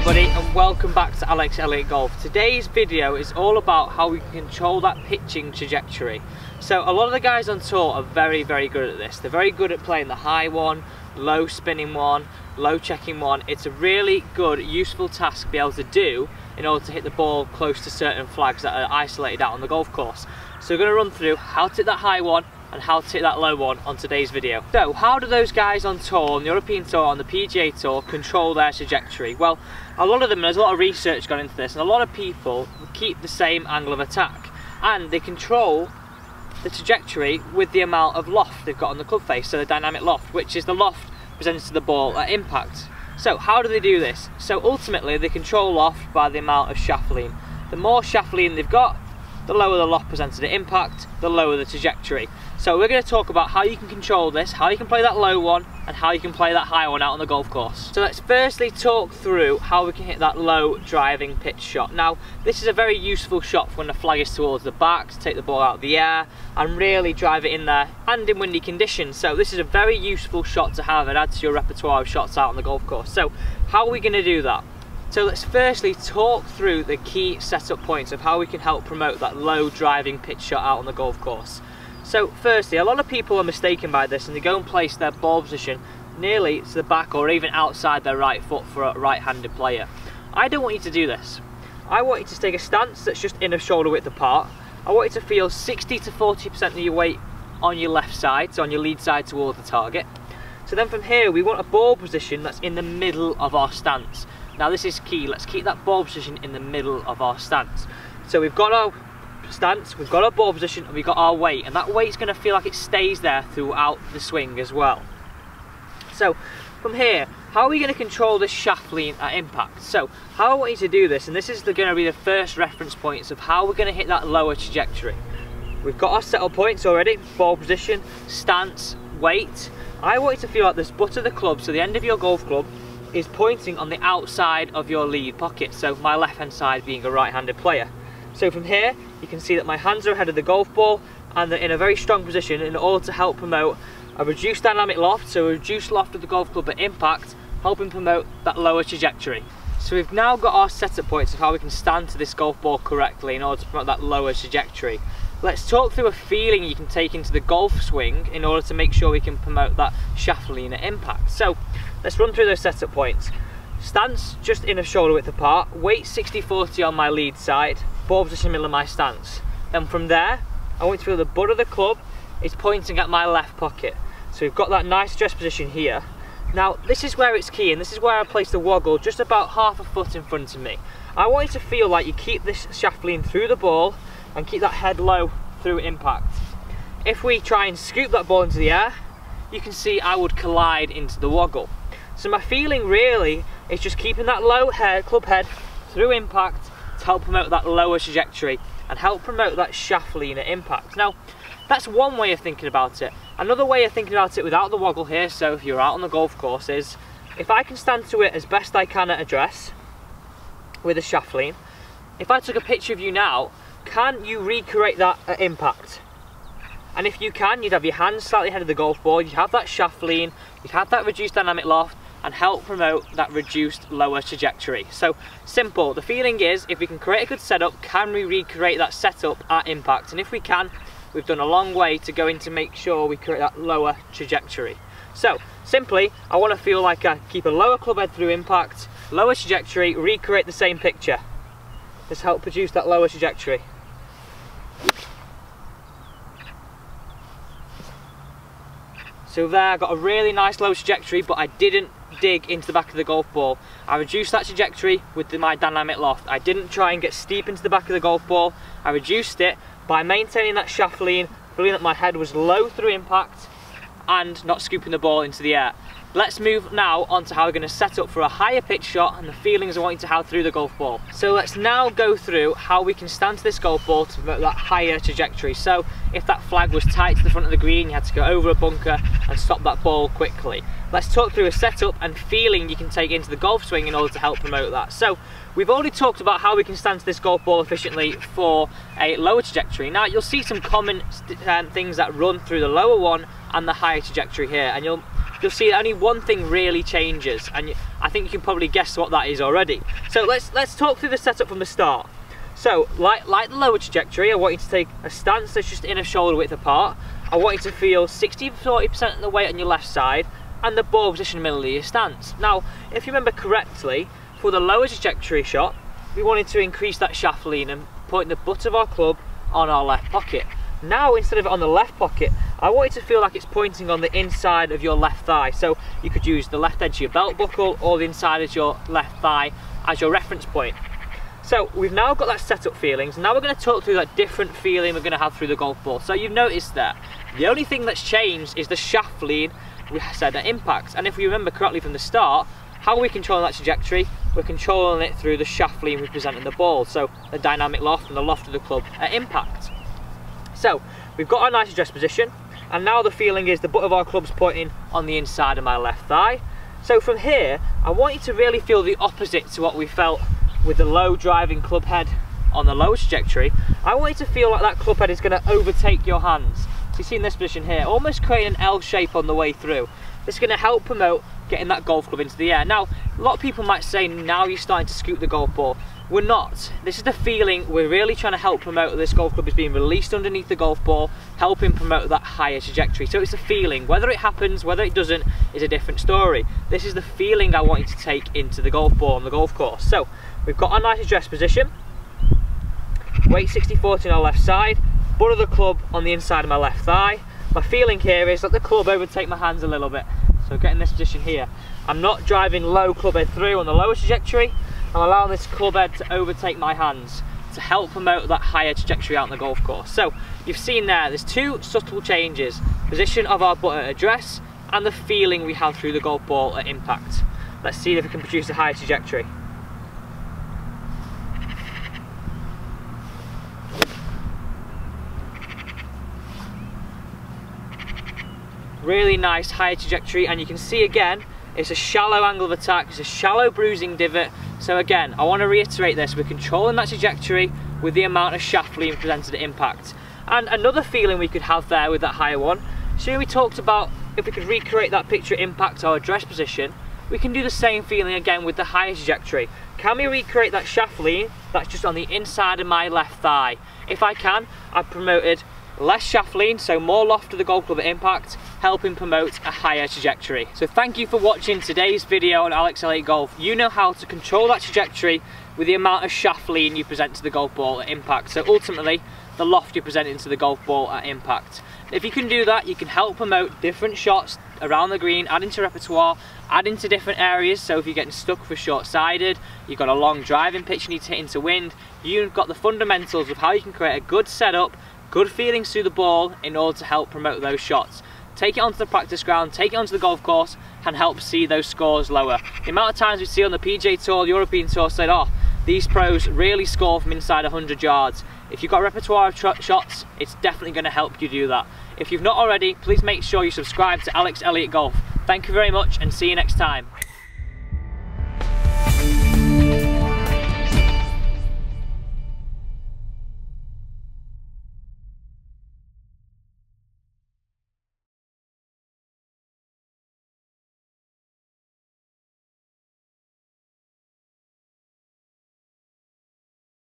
everybody, and welcome back to Alex Elliott Golf. Today's video is all about how we can control that pitching trajectory. So a lot of the guys on tour are very good at this. They're very good at playing the high one, low spinning one, low checking one. It's a really good, useful task to be able to do in order to hit the ball close to certain flags that are isolated out on the golf course. So we're going to run through how to hit that high one and how to hit that low one on today's video. So how do those guys on tour, on the European Tour, on the PGA Tour, control their trajectory? Well, a lot of them, there's a lot of research gone into this, and a lot of people keep the same angle of attack, and they control the trajectory with the amount of loft they've got on the club face, so the dynamic loft, which is the loft presented to the ball at impact. So how do they do this? So ultimately they control loft by the amount of shaft lean. The more shaft lean they've got, the lower the loft presented at impact, the lower the trajectory. So we're going to talk about how you can control this, how you can play that low one, and how you can play that high one out on the golf course. So let's firstly talk through how we can hit that low driving pitch shot. Now, this is a very useful shot when the flag is towards the back, to take the ball out of the air and really drive it in there, and in windy conditions. So this is a very useful shot to have and add to your repertoire of shots out on the golf course. So how are we going to do that? So let's firstly talk through the key setup points of how we can help promote that low driving pitch shot out on the golf course. So firstly, a lot of people are mistaken by this and they go and place their ball position nearly to the back or even outside their right foot for a right-handed player. I don't want you to do this. I want you to take a stance that's just in a shoulder width apart. I want you to feel 60 to 40% of your weight on your left side, so on your lead side towards the target. So then from here, we want a ball position that's in the middle of our stance. Now this is key, let's keep that ball position in the middle of our stance. So we've got our stance, we've got our ball position, and we've got our weight, and that weight's going to feel like it stays there throughout the swing as well. So from here, how are we going to control this shaft lean at impact? So how I want you to do this, and this is going to be the first reference points of how we're going to hit that lower trajectory. We've got our settle points already, ball position, stance, weight. I want you to feel like this butt of the club, so the end of your golf club, is pointing on the outside of your lead pocket, so my left hand side being a right-handed player. So from here you can see that my hands are ahead of the golf ball and they're in a very strong position in order to help promote a reduced dynamic loft, so a reduced loft of the golf club at impact, helping promote that lower trajectory. So we've now got our setup points of how we can stand to this golf ball correctly in order to promote that lower trajectory. Let's talk through a feeling you can take into the golf swing in order to make sure we can promote that shaft lean at impact. So let's run through those setup points. Stance just in a shoulder width apart, weight 60-40 on my lead side, ball position in the middle of my stance. Then from there, I want to feel the butt of the club is pointing at my left pocket. So we've got that nice dress position here. Now this is where it's key, and this is where I place the woggle just about half a foot in front of me. I want you to feel like you keep this shaft lean through the ball and keep that head low through impact. If we try and scoop that ball into the air, you can see I would collide into the woggle. So my feeling really is just keeping that low head, club head through impact to help promote that lower trajectory and help promote that shaft lean at impact. Now that's one way of thinking about it. Another way of thinking about it without the woggle here, so if you're out on the golf course, is if I can stand to it as best I can at address with a shaft lean, if I took a picture of you now, can you recreate that at impact? And if you can, you'd have your hands slightly ahead of the golf ball, you'd have that shaft lean, you'd have that reduced dynamic loft, and help promote that reduced lower trajectory. So simple, the feeling is if we can create a good setup, can we recreate that setup at impact? And if we can, we've done a long way to go in to make sure we create that lower trajectory. So simply, I want to feel like I keep a lower club head through impact, lower trajectory, recreate the same picture. Let's help produce that lower trajectory. So there, I got a really nice low trajectory, but I didn't dig into the back of the golf ball. I reduced that trajectory with my dynamic loft. I didn't try and get steep into the back of the golf ball. I reduced it by maintaining that shaft lean, feeling that my head was low through impact and not scooping the ball into the air. Let's move now on to how we're going to set up for a higher pitch shot and the feelings I want you to have through the golf ball. So let's now go through how we can stand to this golf ball to promote that higher trajectory. So if that flag was tight to the front of the green, you had to go over a bunker and stop that ball quickly. Let's talk through a setup and feeling you can take into the golf swing in order to help promote that. So we've already talked about how we can stand to this golf ball efficiently for a lower trajectory. Now you'll see some common things that run through the lower one and the higher trajectory here, and you'll you'll see only one thing really changes, and I think you can probably guess what that is already. So let's talk through the setup from the start. So like the lower trajectory, I want you to take a stance that's just inner shoulder width apart. I want you to feel 60-40% of the weight on your left side and the ball position in the middle of your stance. Now, if you remember correctly, for the lower trajectory shot, we wanted to increase that shaft lean and point the butt of our club on our left pocket. Now, instead of it on the left pocket, I want you to feel like it's pointing on the inside of your left thigh. So you could use the left edge of your belt buckle or the inside of your left thigh as your reference point. So we've now got that setup feeling, so now we're going to talk through that different feeling we're going to have through the golf ball. So you've noticed that the only thing that's changed is the shaft lean we said at impact. And if we remember correctly from the start, how are we controlling that trajectory? We're controlling it through the shaft lean we present in the ball, so the dynamic loft and the loft of the club at impact. So we've got our nice address position, and now the feeling is the butt of our club's pointing on the inside of my left thigh. So from here, I want you to really feel the opposite to what we felt with the low driving club head on the lower trajectory. I want you to feel like that club head is going to overtake your hands. So you see in this position here, almost creating an L shape on the way through. This is going to help promote getting that golf club into the air. Now, a lot of people might say now you're starting to scoop the golf ball. We're not. This is the feeling. We're really trying to help promote this golf club is being released underneath the golf ball, helping promote that higher trajectory. So it's a feeling. Whether it happens, whether it doesn't, is a different story. This is the feeling I want you to take into the golf ball on the golf course. So we've got our nice address position. Weight 60-40 on our left side. Butt of the club on the inside of my left thigh. My feeling here is let the club overtake my hands a little bit. So get in this position here. I'm not driving low club head through on the lower trajectory. I'm allowing this club head to overtake my hands to help promote that higher trajectory out on the golf course. So you've seen there's two subtle changes. Position of our butt at address and the feeling we have through the golf ball at impact. Let's see if we can produce a higher trajectory. Really nice higher trajectory, and you can see again it's a shallow angle of attack, it's a shallow bruising divot. So again, I want to reiterate this, we're controlling that trajectory with the amount of shaft lean presented at impact. And another feeling we could have there with that higher one, so we talked about if we could recreate that picture at impact or address position, we can do the same feeling again with the higher trajectory. Can we recreate that shaft lean that's just on the inside of my left thigh? If I can, I've promoted less shaft lean, so more loft to the golf club at impact, helping promote a higher trajectory. So thank you for watching today's video on Alex Elliott Golf. You know how to control that trajectory with the amount of shaft lean you present to the golf ball at impact. So ultimately, the loft you're presenting to the golf ball at impact. If you can do that, you can help promote different shots around the green, add into repertoire, add into different areas. So if you're getting stuck for short-sided, you've got a long driving pitch you need to hit into wind, you've got the fundamentals of how you can create a good setup, good feelings through the ball in order to help promote those shots. Take it onto the practice ground, take it onto the golf course, and help see those scores lower. The amount of times we see on the PGA Tour, the European Tour, said, oh, these pros really score from inside 100 yards. If you've got a repertoire of shots, it's definitely going to help you do that. If you've not already, please make sure you subscribe to Alex Elliott Golf. Thank you very much, and see you next time.